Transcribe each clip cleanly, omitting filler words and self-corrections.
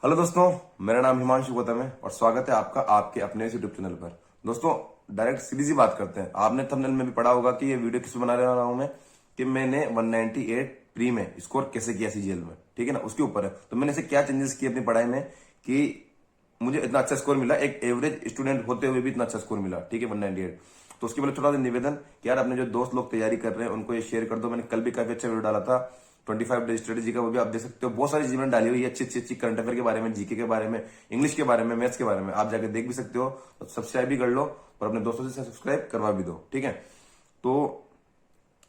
Hello दोस्तों, मेरा नाम हिमांशु गौतम है और स्वागत है आपका आपके अपने यूट्यूब चैनल पर। दोस्तों, डायरेक्ट सीधी सी बात करते हैं। आपने थंबनेल में भी पढ़ा होगा कि ये वीडियो किस पे बना रहा हूं मैं, कि मैंने 198 प्री में स्कोर कैसे किया सीजीएल में, ठीक है ना, उसके ऊपर है। तो मैंने ऐसे क्या चेंजेस किए अपनी पढ़ाई में कि मुझे इतना अच्छा स्कोर मिला, एक एवरेज स्टूडेंट होते हुए भी इतना अच्छा स्कोर मिला, ठीक है, 198। तो उसके पहले थोड़ा सा निवेदन कि यार अपने जो दोस्त लोग तैयारी कर रहे हैं उनको ये शेयर कर दो। मैंने कल भी काफी अच्छा वीडियो डाला था 25 डे स्ट्रेटेजी का, वो भी आप देख सकते हो। बहुत सारी चीजें मैंने डाली हुई है, अच्छी करंट अफेयर के बारे में, जीके के बारे में, इंग्लिश के बारे में, मैथ्स के बारे में, आप जाके देख भी सकते हो। तो सब्सक्राइब भी कर लो और अपने दोस्तों से सब्सक्राइब करवा भी दो, ठीक है। तो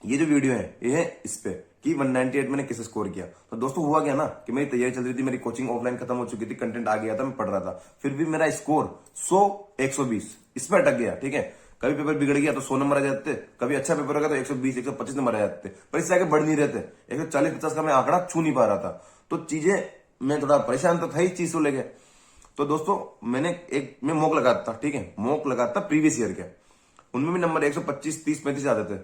ये जो वीडियो है ये है इस पे कि 198 मैंने कैसे स्कोर किया। तो दोस्तों हुआ क्या ना कि मेरी तैयारी चल रही थी, मेरी कोचिंग ऑफलाइन खत्म हो चुकी थी, कंटेंट आ गया था, मैं पढ़ रहा था, फिर भी मेरा स्कोर 100 120 इस पे अटक गया, ठीक है। कभी पेपर बिगड़ गया तो 100 नंबर आ जाते, कभी अच्छा पेपर हो गया तो 120 125 नंबर आ जाते, पर इससे आगे बढ़ नहीं रहते। 140 50 का मैं आंकड़ा छू नहीं पा रहा था। तो चीजें मैं थोड़ा परेशान तो था इस चीज को लेके। तो दोस्तों मैं मॉक लगाता था, ठीक है, मॉक लगाता था प्रीवियस ईयर के, उनमें भी नंबर 125 30 35 आते थे।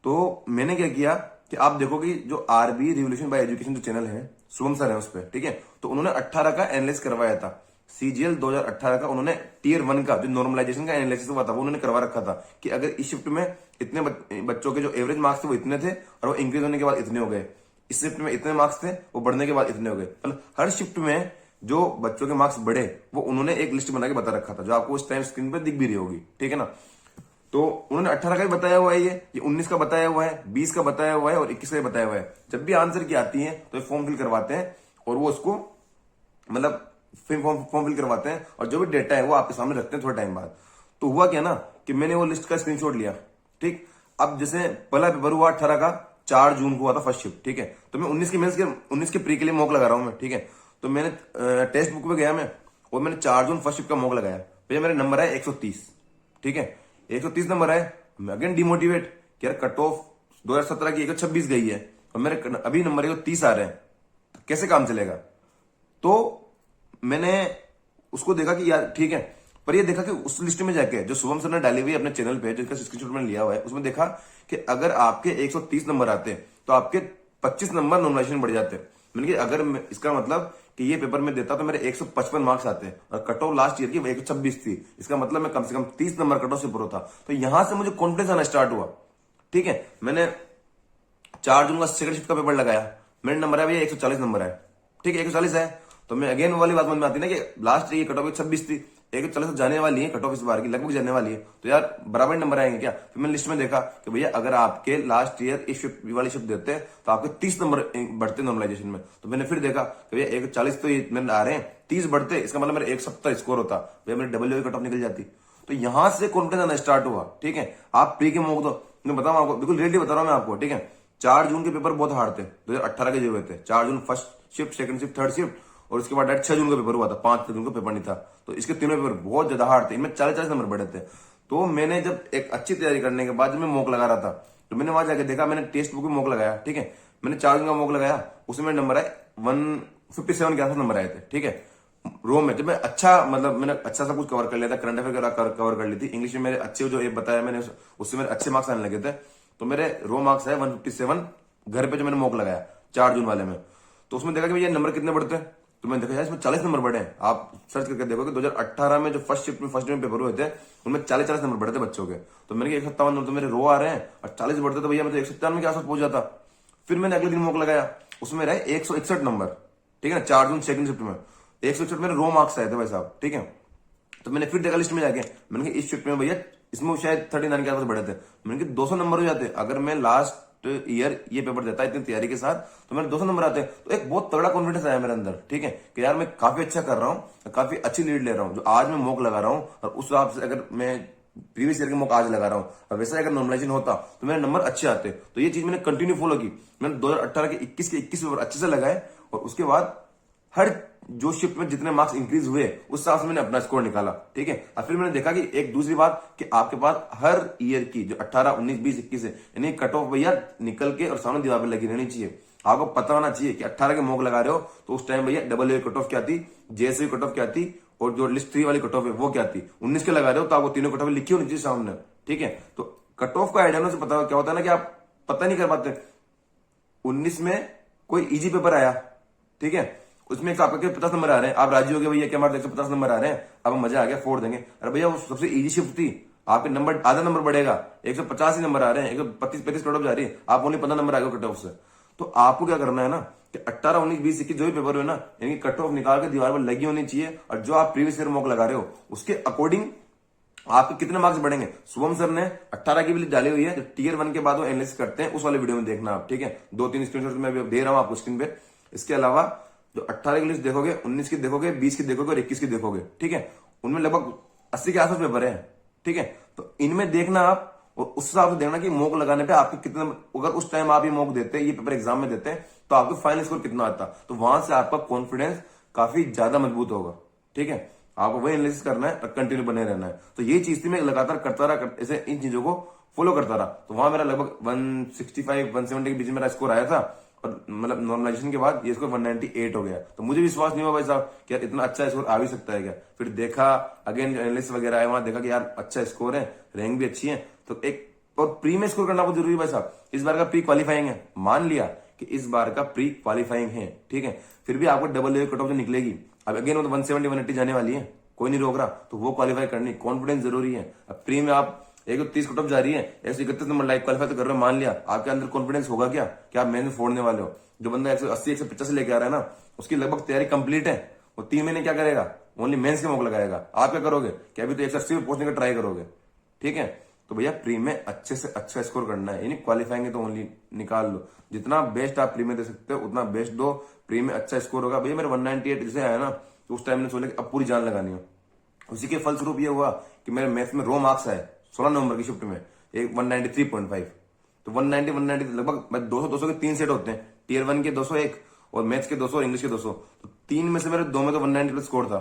तो मैंने क्या किया कि आप देखो कि जो आरबी रिवोल्यूशन बाय एजुकेशन जो चैनल है, शुभम सर है उस पर, ठीक है। तो उन्होंने 18 का एनालिसिस करवाया था, सीजीएल 2018 का। उन्होंने टियर 1 का जो नॉर्मलाइजेशन का एनालिसिस हुआ था वो उन्होंने करवा रखा था कि अगर इस शिफ्ट में इतने बच्चों के जो एवरेज मार्क्स थे वो इतने थे और वो इंक्रीज होने के बाद इतने हो गए, इस शिफ्ट में इतने मार्क्स थे वो बढ़ने के बाद इतने हो गए। मतलब हर शिफ्ट में जो बच्चों के मार्क्स बढ़े वो उन्होंने एक लिस्ट बना के बता रखा था, जो आपको उस टाइम स्क्रीन पर दिख भी रही होगी, ठीक है ना। तो उन्होंने 18 का भी बताया हुआ है, ये 19 का बताया हुआ है, 20 का बताया हुआ है और 21 का भी बताया हुआ है। जब भी आंसर की आती है तो फॉर्म फिल करवाते हैं और वो उसको मतलब फॉर्म फिल करवाते हैं और जो भी डेटा है वो आपके सामने रखते हैं थोड़े टाइम बाद। तो हुआ क्या ना कि मैंने वो लिस्ट का स्क्रीनशॉट लिया, ठीक। अब जैसे पहला पेपर हुआ 18 का, 4 जून को हुआ था फर्स्ट शिफ्ट, ठीक है। तो मैं 19 के प्री के लिए मॉक लगा रहा हूं मैं, ठीक है। तो मैंने टेक्स्ट बुक में गया मैं और मैंने 4 जून फर्स्ट शिफ्ट का मॉक लगाया। भैया मेरा नंबर है 130, ठीक है, 130 नंबर है। मैं अगेन डिमोटिवेट कि यार कट ऑफ 2017 की 126 गई है और मेरे अभी नंबर 130 आ रहे हैं, तो कैसे काम चलेगा। तो मैंने उसको देखा कि यार ठीक है, पर ये देखा कि उस लिस्ट में जाके जो शुभम सर ने डाली हुई अपने चैनल पे, जिसका स्क्रीनशॉट मैंने लिया हुआ है, उसमें देखा कि अगर आपके 130 नंबर आते तो आपके 25 नंबर नॉर्मलाइजेशन बढ़ जाते। मैंने कि अगर इसका मतलब कि ये पेपर में देता तो मेरे 155 मार्क्स आते और कट ऑफ लास्ट ईयर की 126 थी, इसका मतलब मैं कम से कम 30 नंबर कट ऑफ से ऊपर होता। तो यहां से मुझे कॉन्फिडेंस आना स्टार्ट हुआ, ठीक है। मैंने 4 जून का सेकंड शिफ्ट का पेपर लगाया, मेरे नंबर है भैया 140 नंबर है, ठीक है, 140 है। तो मैं अगेन वाली बात समझ में आती ना कि लास्ट ये कट ऑफ 126 थी, 140 तो जाने वाली है कट ऑफ, इस बार की लगभग जाने वाली है, तो यार बराबर नंबर आएंगे क्या। फिर मैंने लिस्ट में देखा कि भैया अगर आपके लास्ट ईयर इस शिफ्ट वाली शिफ्ट देते हैं तो आपके 30 नंबर बढ़ते नॉर्मलाइजेशन में। तो मैंने फिर देखा कि भैया 140 तो ये मेरे आ रहे हैं, 30 बढ़ते, इसका मतलब मेरा 170 स्कोर होता, भैया मेरी डबल कट ऑफ निकल जाती। तो यहां से कॉन्फिडेंस आना स्टार्ट हुआ, ठीक है। आप प्री के मॉक दो, मैं बताऊं आपको, बिल्कुल रियलिटी बता रहा हूं मैं आपको, ठीक है। 4 जून के पेपर बहुत हार्ड थे 2018 के जो हुए थे, 4 June first shift, second shift, third shift, और उसके बाद डायरेक्ट 6 जून का पेपर हुआ था, 5 जून का पेपर नहीं था। तो इसके तीनों पेपर बहुत ज्यादा हार्ड थे, इनमें 40 नंबर बढ़े थे। तो मैंने जब एक अच्छी तैयारी करने के बाद जब मैं मॉक लगा रहा था तो मैंने वहां जाके देखा, मैंने टेक्स्ट बुक में मॉक लगाया, ठीक है। मैंने 4 जून का मॉक लगाया, उसमें मेरे नंबर आए 157 के आसपास नंबर आए थे, ठीक है। रो में जब मैं अच्छा मतलब मैंने अच्छा सा कुछ कवर कर लिया था, करंट अफेयर कवर कर ली थी, इंग्लिश में मेरे अच्छे जो एक बताया मैंने उससे मेरे अच्छे मार्क्स आने लगे थे। तो मेरे रो मार्क्स है 157 घर पे जो मैंने मॉक लगाया 4 जून वाले में। तो उसमें देखा कि भैया नंबर कितने बढ़ते हैं, तो मैंने देखा यार इसमें 40 नंबर बढ़े हैं। आप सर्च करके देखो कि 2018 में जो फर्स्ट शिफ्ट में फर्स्ट में पेपर हुए थे उनमें 40 नंबर बढ़े थे बच्चों के। तो मैंने 157 नंबर तो मेरे रो आ रहे हैं और 40 बढ़ते तो भैया मैं तो 197 के आसपास पहुंच जाता। फिर मैंने अगले दिन मॉक लगाया, उसमें रहे 161 नंबर, ठीक है ना, 4 जून सेकंड शिफ्ट में 161 मेरे रो मार्क्स आए थे भाई साहब, ठीक है। तो मैंने फिर देखा लिस्ट में जाके, मैंने कहा इस शिफ्ट में भैया इसमें शायद 39 के आसपास बढ़े थे, मैंने कहा 200 नंबर हो जाते अगर मैं लास्ट ईयर ये पेपर देता इतनी तैयारी के साथ, तो मेरे 200 नंबर आते। तो एक बहुत तगड़ा कॉन्फिडेंस आया मेरे अंदर, ठीक है, कि यार मैं काफी अच्छा कर रहा हूँ, काफी अच्छी लीड ले रहा हूँ। जो आज मैं मॉक लगा रहा हूँ और उस हिसाब से अगर मैं प्रीवियस ईयर के मॉक आज लगा रहा हूँ और वैसा अगर नॉर्मलाइजेशन होता तो मेरे नंबर अच्छे आते। तो ये चीज मैंने कंटिन्यू फॉलो की, मैंने 2018 के 21 पेपर अच्छे से लगाए और उसके बाद हर जो शिफ्ट में जितने मार्क्स इंक्रीज हुए उस हिसाब से मैंने अपना स्कोर निकाला, ठीक है। और फिर मैंने देखा कि एक दूसरी बात कि आपके पास हर ईयर की जो 18 19 20 21 है यानी कट ऑफ भैया निकल के और सामने दीवार पे लगी रहनी चाहिए। आपको पता होना चाहिए कि 18 के मॉक लगा रहे हो तो उस टाइम भैया डबल कट ऑफ क्या थी, जेएससी कट ऑफ क्या थी और जो लिस्ट 3 वाली कट ऑफ है वो क्या थी। 19 के लगा रहे हो तो आपको तीनों कट ऑफ लिखी होनी चाहिए सामने, ठीक है। तो कट ऑफ का आइडिया से पता क्या होता है ना कि आप पता नहीं कर पाते। 19 में कोई इजी पेपर आया, ठीक है, उसमें आपका 50 नंबर आ रहे हैं, आप राजी हो गए भैया क्या हमारे 150 नंबर आ रहे हैं, अब मजा आ गया, फोड़ देंगे। अरे भैया वो सबसे इजी शिफ्ट थी, आपके नंबर आधा नंबर बढ़ेगा, 150 ही नंबर आ रहे हैं, 135 कट ऑफ जा रही है, आप ओनली 15 नंबर आ गए कट ऑफ से। तो आपको क्या करना है ना कि 18, 19, 20, 21 जो भी पेपर हो ना, इनकी कट ऑफ निकाल के दीवार पर लगी होनी चाहिए, और जो आप प्रीवियस ईयर मॉक लगा रहे हो उसके अकॉर्डिंग आपके कितने मार्क्स बढ़ेंगे। शुभम सर ने 18 की भी डाली हुई है, जो टीयर 1 के बाद वो एनालिसिस करते हैं, उस वाले वीडियो में देखना आप, ठीक है। 2-3 स्क्रीनशॉट मैं अभी दे रहा हूं आपको स्क्रीन पे। इसके अलावा जो 18 की लिस्ट देखोगे, 19 की देखोगे, 20 की देखोगे और 21 की देखोगे, ठीक है, उनमें लगभग 80 के आसपास पेपर है, ठीक है। तो इनमें देखना आप, और उस हिसाब से देखना कि मॉक लगाने पे आपके कितना, अगर उस टाइम आप ये मॉक देते हैं, ये पेपर एग्जाम में देते हैं, तो आपको फाइनल स्कोर कितना आता, तो वहां से आपका कॉन्फिडेंस काफी ज्यादा मजबूत होगा, ठीक है। आपको वही एनालिसिस करना है और कंटिन्यू बने रहना है। तो ये चीज थी, मैं लगातार करता रहा, ऐसे इन चीजों को फॉलो करता रहा, तो वहां मेरा लगभग 165, 170 के बीच में मेरा स्कोर आया था, और मतलब नॉर्मलाइजेशन के बाद ये स्कोर 198 हो गया। तो मुझे विश्वास नहीं हुआ भाई साहब कि यार इतना अच्छा स्कोर आ भी सकता है क्या। फिर देखा अगेन एनालिसिस वगैरह आया, वहां देखा कि यार अच्छा स्कोर है, रैंक भी अच्छी है, तो एक और प्री में स्कोर करना बहुत जरूरी है भाई साहब। इस बार का प्री क्वालिफाइंग है, मान लिया कि इस बार का प्री क्वालिफाइंग है, ठीक है, फिर भी आपको डबल लेवल कट ऑफ जो निकलेगी, अब अगेन वो 170, 180 जाने वाली है, कोई नहीं रोक रहा, तो वो क्वालिफाई करनी, कॉन्फिडेंस जरूरी है। अब प्री में आप 130 कट ऑफ जा रही है, 131 नंबर लाइक क्वालिफाई तो कर रहे हो, मान लिया, आपके अंदर कॉन्फिडेंस होगा क्या कि आप मेन फोड़ने वाले हो। जो बंदा 180, 185 लेके आ रहा है ना, उसकी लगभग तैयारी कंप्लीट है, वो 3 महीने क्या करेगा, ओनली मेंस के मौके लगाएगा। आप क्या करोगे कि अभी तो 180 में पहुंचने का ट्राई करोगे, ठीक है। तो भैया प्री में अच्छे से अच्छा स्कोर करना है, यानी क्वालिफाइंग है तो ओनली निकाल लो, जितना बेस्ट आप प्री में दे सकते हो उतना बेस्ट दो, प्री में अच्छा स्कोर होगा। भैया मेरे 198 जैसे आया ना, तो उस टाइम ने सोचा कि अब पूरी जान लगानी हो। उसी के फलस्वरूप ये हुआ कि मेरे मैथ्स में रो मार्क्स आए 16 नवंबर की शिफ्ट में, एक 193.5। तो 190, 190 लगभग 200, 200 के 3 सेट होते हैं, टीयर 1 के 201 और मैथ्स के 200 और इंग्लिश के 200, तो 3 में से मेरे 2 में तो 190 प्लस स्कोर था,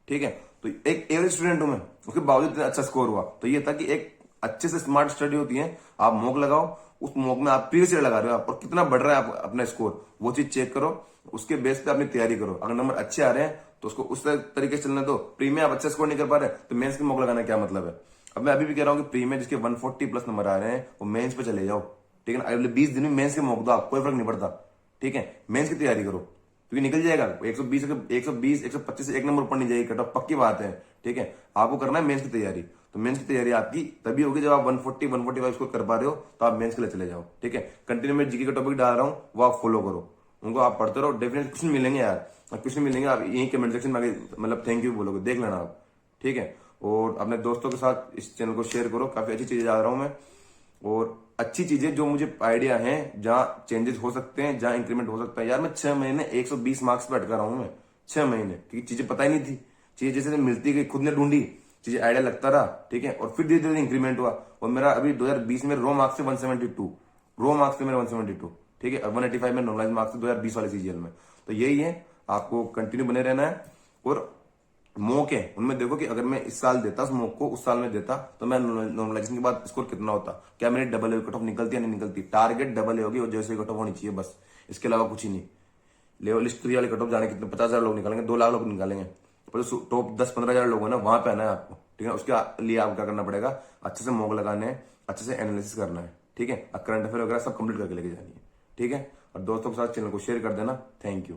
ठीक है। तो एक एवरेज स्टूडेंट हूं मैं, उसके बावजूद इतना अच्छा स्कोर हुआ। तो ये था कि एक अच्छे से स्मार्ट स्टडी होती है, आप मॉक लगाओ, उस मॉक में आप प्रीवियस ईयर लगा रहे हो आप, और कितना बढ़ रहा है आप अपना स्कोर, वो चीज चेक करो, उसके बेस पे अपनी तैयारी करो। अगर नंबर अच्छे आ रहे हैं तो उसको उस तरीके से चलने दो। प्री में आप अच्छा स्कोर नहीं कर पा रहे तो मेंस की मॉक लगाना क्या मतलब है। अब मैं अभी भी कह रहा हूँ कि प्री में जिसके 140 प्लस नंबर आ रहे हैं वो मेंस पे चले जाओ, ठीक है ना। अगले 20 दिन में मेंस के मॉक दो, आप कोई फर्क नहीं पड़ता, ठीक है। मेंस की तैयारी करो, क्योंकि निकल जाएगा 120, 120, 125 से 1 नंबर ऊपर नहीं जाएगी कट ऑफ, पक्की बात है, ठीक है। आपको करना है मेंस की तैयारी, तो मेंस की तैयारी आपकी तभी होगी जब आप 140, 145 स्कोर कर पा रहे हो, तो आप मेंस के लिए चले जाओ, ठीक है। कंटिन्यू में जीके का टॉपिक डाल रहा हूँ, वो आप फॉलो करो, उनको आप पढ़ते रहो, डेफिनेटली क्वेश्चन मिलेंगे यार, क्वेश्चन मिलेंगे। आप यही कमेंट सेक्शन में आगे मतलब थैंक यू बोलोगे, देख लेना आप, ठीक है। और अपने दोस्तों के साथ इस चैनल को शेयर करो, काफी अच्छी चीजें जा रहा हूं मैं, और अच्छी चीजें जो मुझे आइडिया है, जहां चेंजेस हो सकते हैं, जहां इंक्रीमेंट हो सकता है। यार मैं 6 महीने 120 मार्क्स पे अटका रहा हूं मैं, 6 महीने, क्योंकि चीजें पता ही नहीं थी, चीजें जैसे मिलती गई, खुद ने ढूंढी, चीजें आइडिया लगता रहा, ठीक है। और फिर धीरे धीरे इंक्रीमेंट हुआ, और मेरा अभी 2020 में रो मार्क्स से 172, रो मार्क्स से मेरे 172, ठीक है, और 185 में नॉर्मलाइज मार्क्स से 2020 वाले सीजीएल में। तो यही है, आपको कंटिन्यू बने रहना है। और मौके उनमें देखो कि अगर मैं इस साल देता उस मॉक को, उस साल में देता, तो मैं नॉर्मलाइजेशन के बाद स्कोर कितना होता, क्या मेरी डबल ए कट ऑफ निकलती या नहीं निकलती। टारगेट डबल ए होगी और जैसे कट ऑफ होनी चाहिए, बस इसके अलावा कुछ ही नहीं। लेवल लिस्ट 3 वाले कट ऑफ जाने कितने, 50,000 लोग निकालेंगे, 2 लाख लोग निकालेंगे, पर जो टॉप 10-15,000 लोग है ना, वहां पे आना है आपको, ठीक है। उसके लिए आपको क्या करना पड़ेगा, अच्छे से मॉक लगाने हैं, अच्छे से एनालिसिस करना है, ठीक है। करंट अफेयर वगैरह सब कंप्लीट करके लेके जानी है, ठीक है। और दोस्तों के साथ चैनल को शेयर कर देना। Thank you.